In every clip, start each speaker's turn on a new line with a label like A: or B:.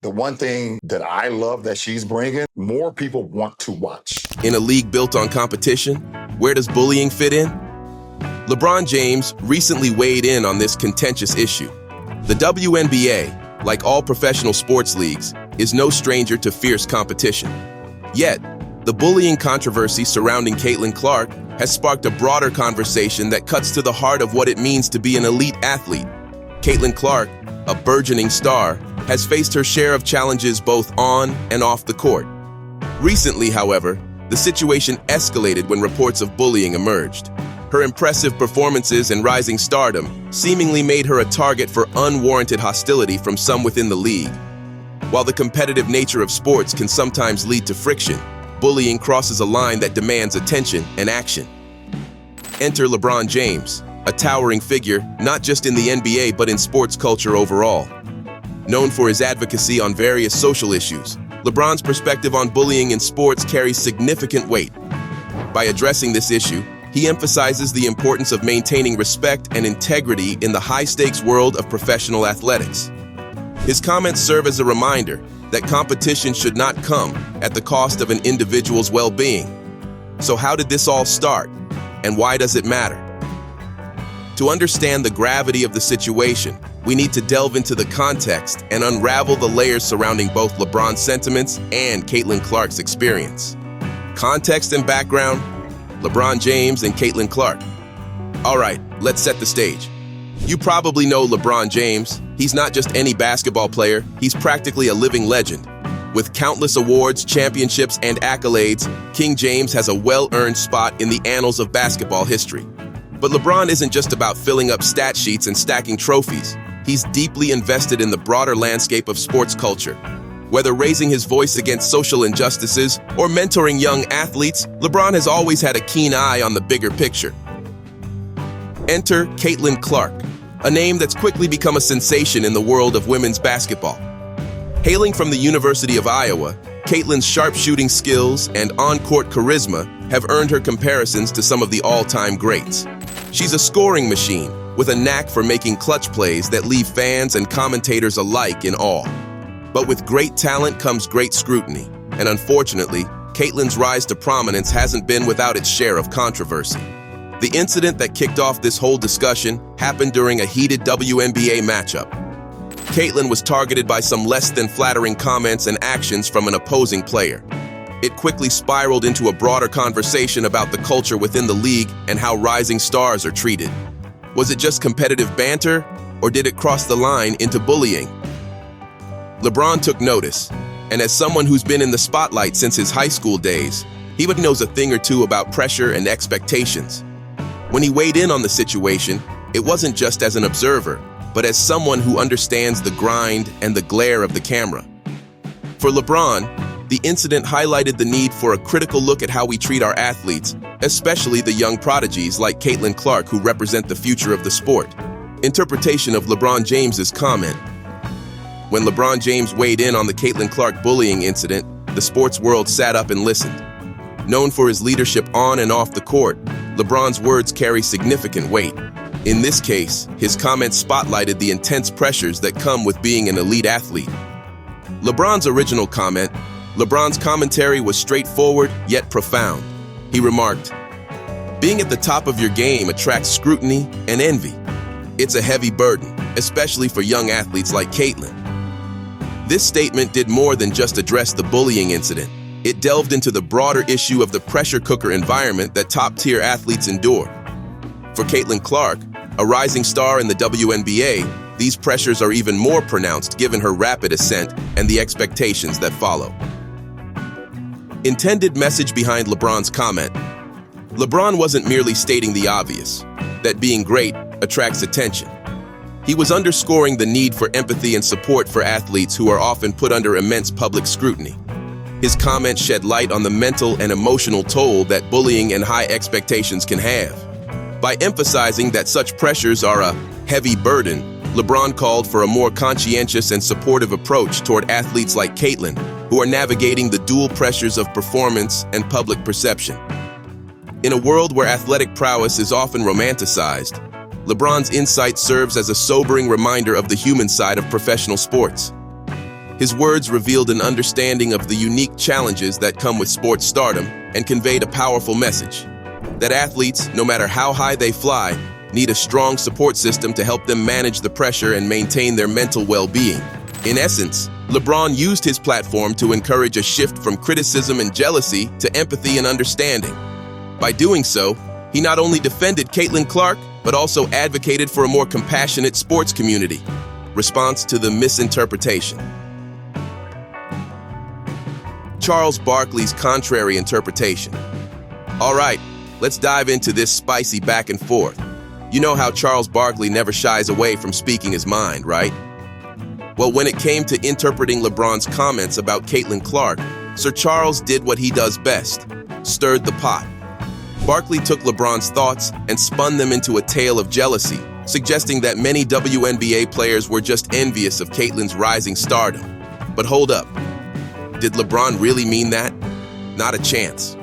A: The one thing that I love that she's bringing, more people want to watch.
B: In a league built on competition, where does bullying fit in? LeBron James recently weighed in on this contentious issue. The WNBA, like all professional sports leagues, is no stranger to fierce competition. Yet, the bullying controversy surrounding Caitlin Clark has sparked a broader conversation that cuts to the heart of what it means to be an elite athlete. Caitlin Clark, a burgeoning star, has faced her share of challenges both on and off the court. Recently, however, the situation escalated when reports of bullying emerged. Her impressive performances and rising stardom seemingly made her a target for unwarranted hostility from some within the league. While the competitive nature of sports can sometimes lead to friction, bullying crosses a line that demands attention and action. Enter LeBron James, a towering figure not just in the NBA but in sports culture overall. Known for his advocacy on various social issues, LeBron's perspective on bullying in sports carries significant weight. By addressing this issue, he emphasizes the importance of maintaining respect and integrity in the high-stakes world of professional athletics. His comments serve as a reminder that competition should not come at the cost of an individual's well-being. So how did this all start, and why does it matter? To understand the gravity of the situation, we need to delve into the context and unravel the layers surrounding both LeBron's sentiments and Caitlin Clark's experience. Context and background: LeBron James and Caitlin Clark. All right, let's set the stage. You probably know LeBron James. He's not just any basketball player, he's practically a living legend. With countless awards, championships, and accolades, King James has a well-earned spot in the annals of basketball history. But LeBron isn't just about filling up stat sheets and stacking trophies. He's deeply invested in the broader landscape of sports culture. Whether raising his voice against social injustices or mentoring young athletes, LeBron has always had a keen eye on the bigger picture. Enter Caitlin Clark, a name that's quickly become a sensation in the world of women's basketball. Hailing from the University of Iowa, Caitlin's sharpshooting skills and on-court charisma have earned her comparisons to some of the all-time greats. She's a scoring machine with a knack for making clutch plays that leave fans and commentators alike in awe. But with great talent comes great scrutiny, and unfortunately, Caitlin's rise to prominence hasn't been without its share of controversy. The incident that kicked off this whole discussion happened during a heated WNBA matchup. Caitlin was targeted by some less than flattering comments and actions from an opposing player. It quickly spiraled into a broader conversation about the culture within the league and how rising stars are treated. Was it just competitive banter, or did it cross the line into bullying? LeBron took notice, and as someone who's been in the spotlight since his high school days, he knows a thing or two about pressure and expectations. When he weighed in on the situation, it wasn't just as an observer, but as someone who understands the grind and the glare of the camera. For LeBron, the incident highlighted the need for a critical look at how we treat our athletes, especially the young prodigies like Caitlin Clark who represent the future of the sport. Interpretation of LeBron James's comment. When LeBron James weighed in on the Caitlin Clark bullying incident, the sports world sat up and listened. Known for his leadership on and off the court, LeBron's words carry significant weight. In this case, his comments spotlighted the intense pressures that come with being an elite athlete. LeBron's original comment, LeBron's commentary was straightforward yet profound. He remarked, "Being at the top of your game attracts scrutiny and envy. It's a heavy burden, especially for young athletes like Caitlin." This statement did more than just address the bullying incident. It delved into the broader issue of the pressure cooker environment that top-tier athletes endure. For Caitlin Clark, a rising star in the WNBA, these pressures are even more pronounced given her rapid ascent and the expectations that follow. Intended message behind LeBron's comment. LeBron wasn't merely stating the obvious, that being great attracts attention. He was underscoring the need for empathy and support for athletes who are often put under immense public scrutiny. His comments shed light on the mental and emotional toll that bullying and high expectations can have. By emphasizing that such pressures are a heavy burden, LeBron called for a more conscientious and supportive approach toward athletes like Caitlin, who are navigating the dual pressures of performance and public perception. In a world where athletic prowess is often romanticized, LeBron's insight serves as a sobering reminder of the human side of professional sports. His words revealed an understanding of the unique challenges that come with sports stardom and conveyed a powerful message: that athletes, no matter how high they fly, need a strong support system to help them manage the pressure and maintain their mental well-being. In essence, LeBron used his platform to encourage a shift from criticism and jealousy to empathy and understanding. By doing so, he not only defended Caitlin Clark, but also advocated for a more compassionate sports community. Response to the misinterpretation. Charles Barkley's contrary interpretation. All right, let's dive into this spicy back and forth. You know how Charles Barkley never shies away from speaking his mind, right? Well, when it came to interpreting LeBron's comments about Caitlin Clark, Sir Charles did what he does best: stirred the pot. Barkley took LeBron's thoughts and spun them into a tale of jealousy, suggesting that many WNBA players were just envious of Caitlin's rising stardom. But hold up. Did LeBron really mean that? Not a chance.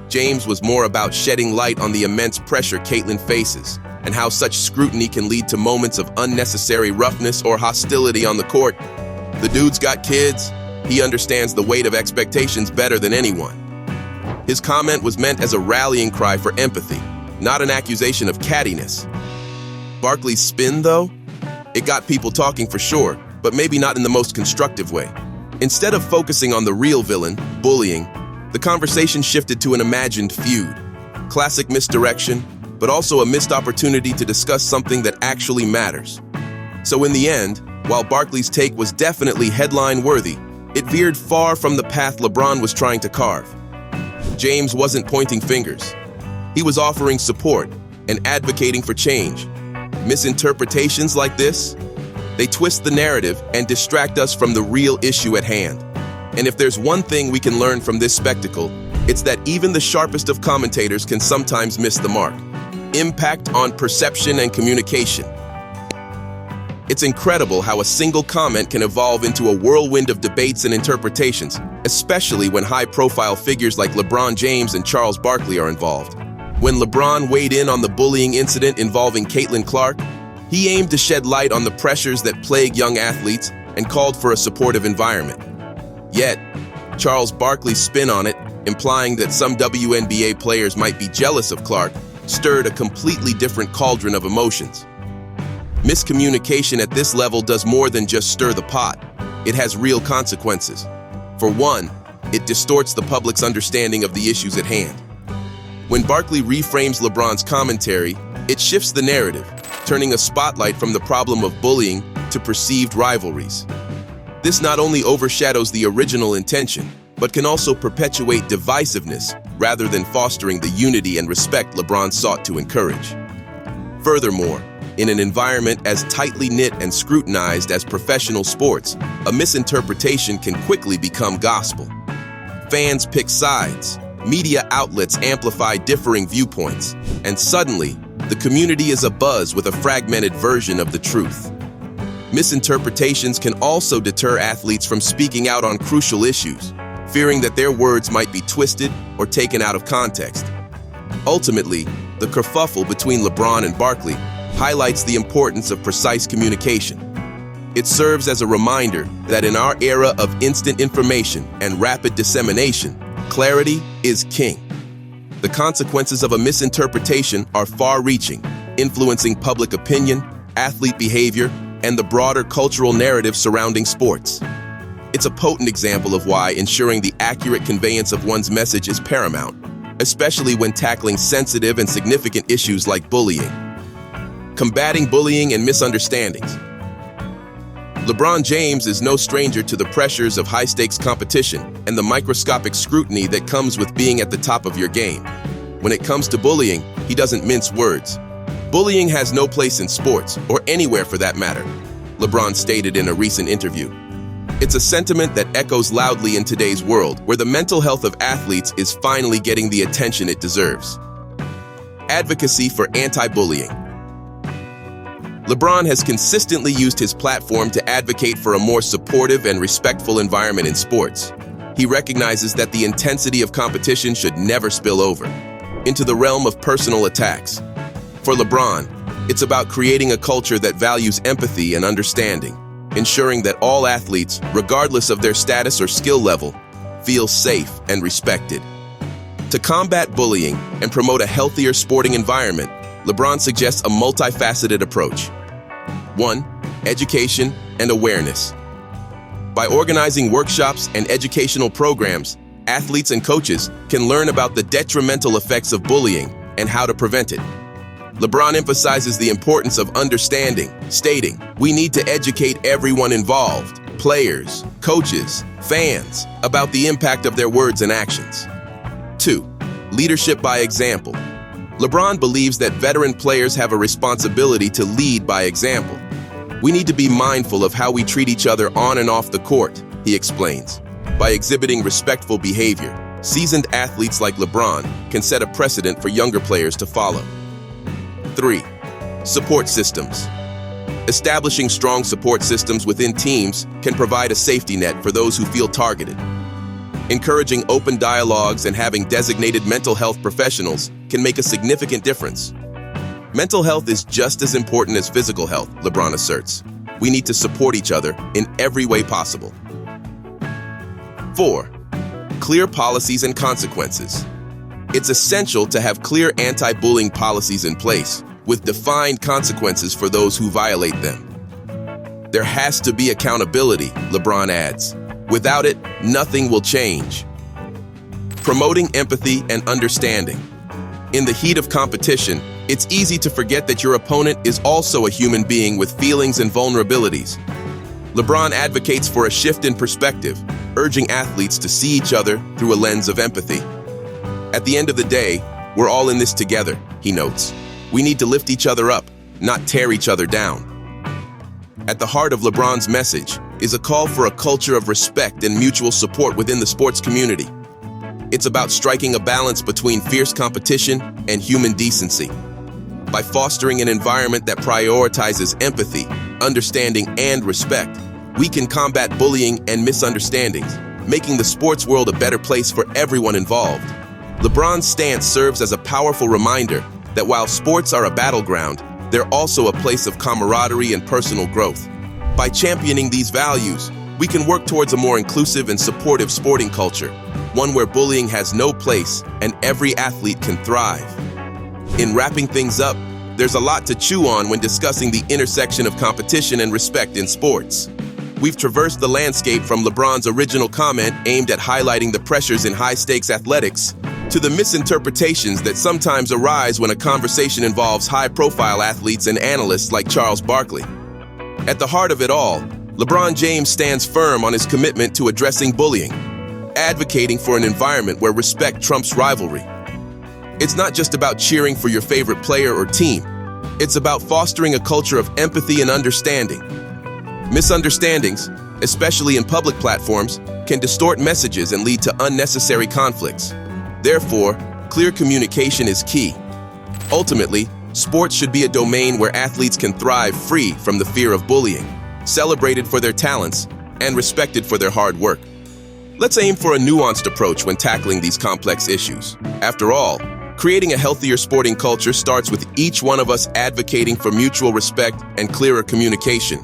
B: James was more about shedding light on the immense pressure Caitlin faces and how such scrutiny can lead to moments of unnecessary roughness or hostility on the court. The dude's got kids. He understands the weight of expectations better than anyone. His comment was meant as a rallying cry for empathy, not an accusation of cattiness. Barkley's spin, though? It got people talking for sure, but maybe not in the most constructive way. Instead of focusing on the real villain, bullying, the conversation shifted to an imagined feud. Classic misdirection, but also a missed opportunity to discuss something that actually matters. So in the end, while Barkley's take was definitely headline-worthy, it veered far from the path LeBron was trying to carve. James wasn't pointing fingers. He was offering support and advocating for change. Misinterpretations like this, they twist the narrative and distract us from the real issue at hand. And if there's one thing we can learn from this spectacle, it's that even the sharpest of commentators can sometimes miss the mark. Impact on perception and communication. It's incredible how a single comment can evolve into a whirlwind of debates and interpretations, especially when high-profile figures like LeBron James and Charles Barkley are involved. When LeBron weighed in on the bullying incident involving Caitlin Clark, he aimed to shed light on the pressures that plague young athletes and called for a supportive environment. Yet, Charles Barkley's spin on it, implying that some WNBA players might be jealous of Clark, stirred a completely different cauldron of emotions. Miscommunication at this level does more than just stir the pot. It has real consequences. For one, it distorts the public's understanding of the issues at hand. When Barkley reframes LeBron's commentary, it shifts the narrative, turning a spotlight from the problem of bullying to perceived rivalries. This not only overshadows the original intention, but can also perpetuate divisiveness rather than fostering the unity and respect LeBron sought to encourage. Furthermore, in an environment as tightly knit and scrutinized as professional sports, a misinterpretation can quickly become gospel. Fans pick sides, media outlets amplify differing viewpoints, and suddenly, the community is abuzz with a fragmented version of the truth. Misinterpretations can also deter athletes from speaking out on crucial issues, fearing that their words might be twisted or taken out of context. Ultimately, the kerfuffle between LeBron and Barkley highlights the importance of precise communication. It serves as a reminder that in our era of instant information and rapid dissemination, clarity is king. The consequences of a misinterpretation are far-reaching, influencing public opinion, athlete behavior, and the broader cultural narrative surrounding sports. It's a potent example of why ensuring the accurate conveyance of one's message is paramount, especially when tackling sensitive and significant issues like bullying. Combating bullying and misunderstandings. LeBron James is no stranger to the pressures of high-stakes competition and the microscopic scrutiny that comes with being at the top of your game. When it comes to bullying, he doesn't mince words. Bullying has no place in sports, or anywhere for that matter, LeBron stated in a recent interview. It's a sentiment that echoes loudly in today's world, where the mental health of athletes is finally getting the attention it deserves. Advocacy for anti-bullying. LeBron has consistently used his platform to advocate for a more supportive and respectful environment in sports. He recognizes that the intensity of competition should never spill over into the realm of personal attacks. For LeBron, it's about creating a culture that values empathy and understanding, ensuring that all athletes, regardless of their status or skill level, feel safe and respected. To combat bullying and promote a healthier sporting environment, LeBron suggests a multifaceted approach. 1. Education and awareness. By organizing workshops and educational programs, athletes and coaches can learn about the detrimental effects of bullying and how to prevent it. LeBron emphasizes the importance of understanding, stating, "We need to educate everyone involved, players, coaches, fans, about the impact of their words and actions." 2. Leadership by example. LeBron believes that veteran players have a responsibility to lead by example. "We need to be mindful of how we treat each other on and off the court," he explains. By exhibiting respectful behavior, seasoned athletes like LeBron can set a precedent for younger players to follow. 3. Support systems. Establishing strong support systems within teams can provide a safety net for those who feel targeted. Encouraging open dialogues and having designated mental health professionals can make a significant difference. Mental health is just as important as physical health, LeBron asserts. We need to support each other in every way possible. 4. Clear policies and consequences. It's essential to have clear anti-bullying policies in place, with defined consequences for those who violate them. There has to be accountability, LeBron adds. Without it, nothing will change. Promoting empathy and understanding. In the heat of competition, it's easy to forget that your opponent is also a human being with feelings and vulnerabilities. LeBron advocates for a shift in perspective, urging athletes to see each other through a lens of empathy. At the end of the day, we're all in this together, he notes. We need to lift each other up, not tear each other down. At the heart of LeBron's message is a call for a culture of respect and mutual support within the sports community. It's about striking a balance between fierce competition and human decency. By fostering an environment that prioritizes empathy, understanding, and respect, we can combat bullying and misunderstandings, making the sports world a better place for everyone involved. LeBron's stance serves as a powerful reminder that while sports are a battleground, they're also a place of camaraderie and personal growth. By championing these values, we can work towards a more inclusive and supportive sporting culture, one where bullying has no place and every athlete can thrive. In wrapping things up, there's a lot to chew on when discussing the intersection of competition and respect in sports. We've traversed the landscape from LeBron's original comment aimed at highlighting the pressures in high-stakes athletics to the misinterpretations that sometimes arise when a conversation involves high-profile athletes and analysts like Charles Barkley. At the heart of it all, LeBron James stands firm on his commitment to addressing bullying, advocating for an environment where respect trumps rivalry. It's not just about cheering for your favorite player or team. It's about fostering a culture of empathy and understanding. Misunderstandings, especially in public platforms, can distort messages and lead to unnecessary conflicts. Therefore, clear communication is key. Ultimately, sports should be a domain where athletes can thrive free from the fear of bullying, celebrated for their talents, and respected for their hard work. Let's aim for a nuanced approach when tackling these complex issues. After all, creating a healthier sporting culture starts with each one of us advocating for mutual respect and clearer communication.